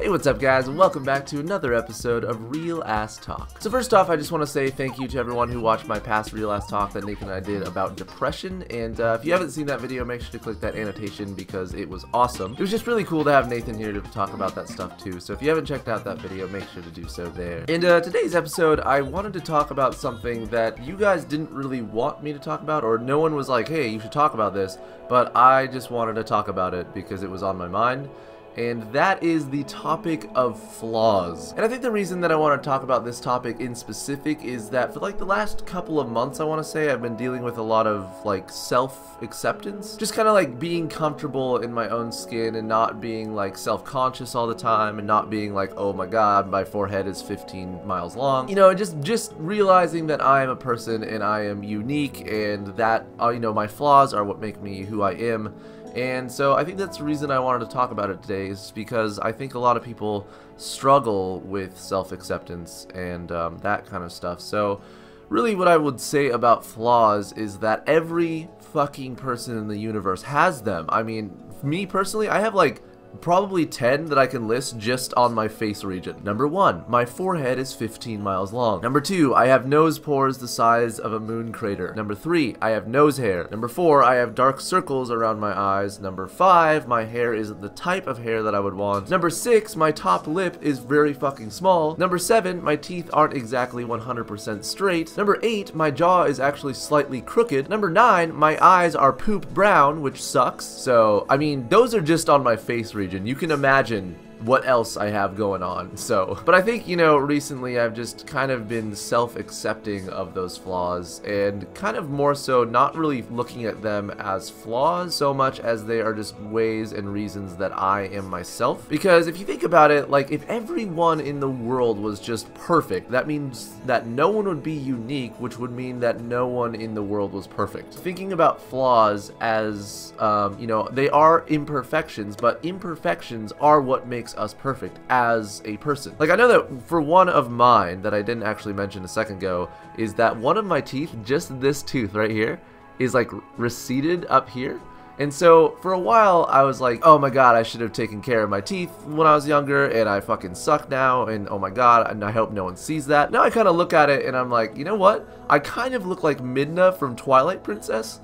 Hey, what's up guys, and welcome back to another episode of Real Ass Talk. So first off, I just want to say thank you to everyone who watched my past Real Ass Talk that Nathan and I did about depression, and if you haven't seen that video, make sure to click that annotation because it was awesome. It was just really cool to have Nathan here to talk about that stuff too, so if you haven't checked out that video, make sure to do so there. In today's episode, I wanted to talk about something that you guys didn't really want me to talk about, or no one was like, hey, you should talk about this, but I just wanted to talk about it because it was on my mind. And that is the topic of flaws. And I think the reason that I want to talk about this topic in specific is that for like the last couple of months, I want to say, I've been dealing with a lot of like self-acceptance. Just kind of like being comfortable in my own skin and not being like self-conscious all the time and not being like, oh my god, my forehead is 15 miles long. You know, just realizing that I am a person and I am unique and that, you know, my flaws are what make me who I am. And so I think that's the reason I wanted to talk about it today, is because I think a lot of people struggle with self-acceptance and that kind of stuff. So really what I would say about flaws is that every fucking person in the universe has them. I mean, me personally, I have like probably 10 that I can list just on my face region. Number 1, my forehead is 15 miles long. Number 2, I have nose pores the size of a moon crater. Number 3, I have nose hair. Number 4, I have dark circles around my eyes. Number 5, my hair isn't the type of hair that I would want. Number 6, my top lip is very fucking small. Number 7, my teeth aren't exactly 100% straight. Number 8, my jaw is actually slightly crooked. Number 9, my eyes are poop brown, which sucks. So, I mean, those are just on my face region. You can imagine what else I have going on. So, but I think, you know, recently I've just kind of been self-accepting of those flaws and kind of more so not really looking at them as flaws so much as they are just ways and reasons that I am myself. Because if you think about it, like if everyone in the world was just perfect, that means that no one would be unique, which would mean that no one in the world was perfect. Thinking about flaws as, you know, they are imperfections, but imperfections are what makes us perfect as a person. Like I know that for one of mine that I didn't actually mention a second ago is that one of my teeth, just this tooth right here, is like receded up here. And so for a while I was like, oh my god, I should have taken care of my teeth when I was younger and I fucking suck now and oh my god, and I hope no one sees that. Now I kind of look at it and I'm like, you know what? I kind of look like Midna from Twilight Princess.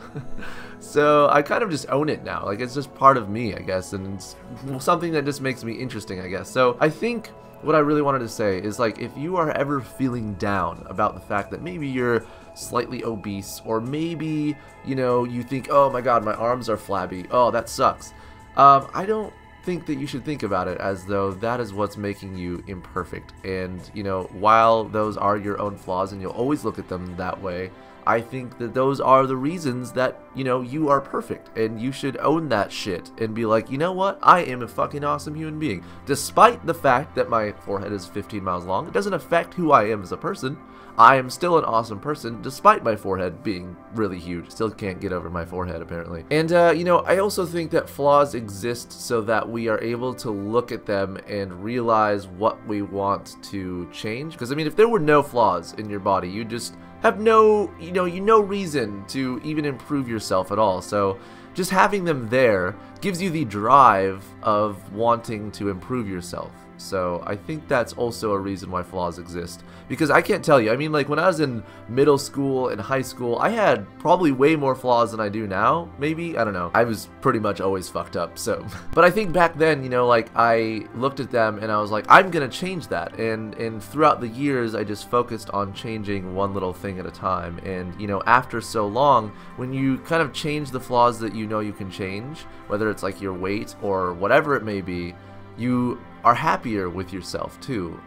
So I kind of just own it now. Like it's just part of me, I guess, and it's something that just makes me interesting, I guess. So I think what I really wanted to say is like if you are ever feeling down about the fact that maybe you're slightly obese or maybe, you know, you think, oh my god, my arms are flabby, oh that sucks. I don't think that you should think about it as though that is what's making you imperfect. And, you know, while those are your own flaws and you'll always look at them that way, I think that those are the reasons that, you know, you are perfect, and you should own that shit and be like, you know what, I am a fucking awesome human being. Despite the fact that my forehead is 15 miles long, it doesn't affect who I am as a person. I am still an awesome person despite my forehead being really huge. Still can't get over my forehead apparently. And you know, I also think that flaws exist so that we are able to look at them and realize what we want to change. Because I mean, if there were no flaws in your body, you just have no, no reason to even improve yourself at all. So just having them there gives you the drive of wanting to improve yourself. So I think that's also a reason why flaws exist. Because I can't tell you, I mean, like when I was in middle school and high school, I had probably way more flaws than I do now, maybe, I don't know. I was pretty much always fucked up, so. But I think back then, you know, like I looked at them and I was like, I'm gonna change that. And throughout the years, I just focused on changing one little thing at a time. And, you know, after so long, when you kind of change the flaws that you know you can change, whether it's like your weight or whatever it may be, you are happier with yourself too,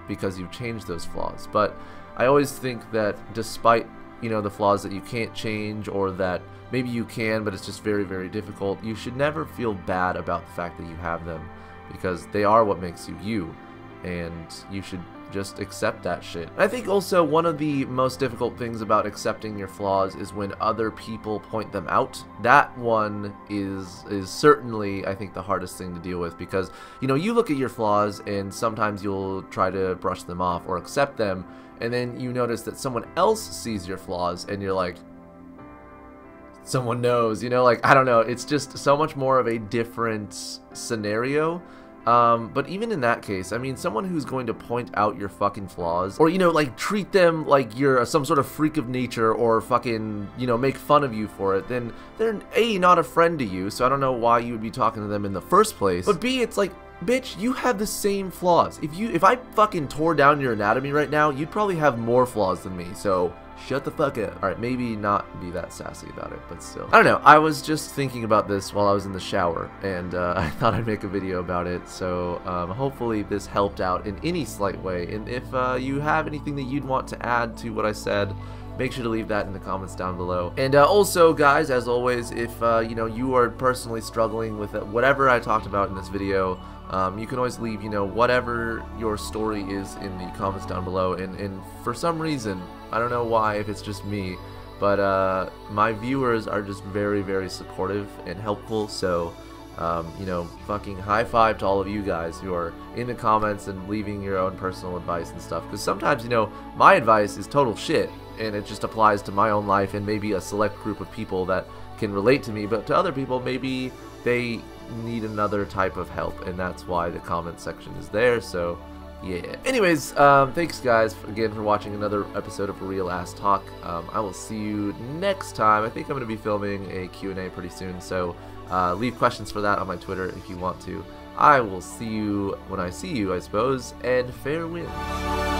because you've changed those flaws. But I always think that despite, you know, the flaws that you can't change or that maybe you can but it's just very, very difficult, you should never feel bad about the fact that you have them, because they are what makes you you, and you should just accept that shit. I think also one of the most difficult things about accepting your flaws is when other people point them out. That one is certainly, I think, the hardest thing to deal with, because, you know, you look at your flaws and sometimes you'll try to brush them off or accept them, and then you notice that someone else sees your flaws and you're like, someone knows, you know, like, I don't know, it's just so much more of a different scenario. But even in that case, I mean, someone who's going to point out your fucking flaws, or, you know, like, treat them like you're some sort of freak of nature, or fucking, you know, make fun of you for it, then they're A, not a friend to you, so I don't know why you would be talking to them in the first place, but B, it's like, bitch, you have the same flaws. If I fucking tore down your anatomy right now, you'd probably have more flaws than me, so shut the fuck up. Alright, maybe not be that sassy about it, but still. I don't know, I was just thinking about this while I was in the shower, and I thought I'd make a video about it, so hopefully this helped out in any slight way, and if you have anything that you'd want to add to what I said, make sure to leave that in the comments down below. And also, guys, as always, if you know, you are personally struggling with whatever I talked about in this video, you can always leave, you know, whatever your story is in the comments down below, and for some reason, I don't know why, if it's just me, but my viewers are just very, very supportive and helpful, so you know, fucking high five to all of you guys who are in the comments and leaving your own personal advice and stuff, because sometimes, you know, my advice is total shit, and it just applies to my own life and maybe a select group of people that can relate to me, but to other people, maybe they need another type of help, and that's why the comment section is there, so yeah. Anyways, thanks guys again for watching another episode of Real Ass Talk. I will see you next time. I think I'm going to be filming a Q&A pretty soon, so leave questions for that on my Twitter if you want to. I will see you when I see you, I suppose, and fair winds.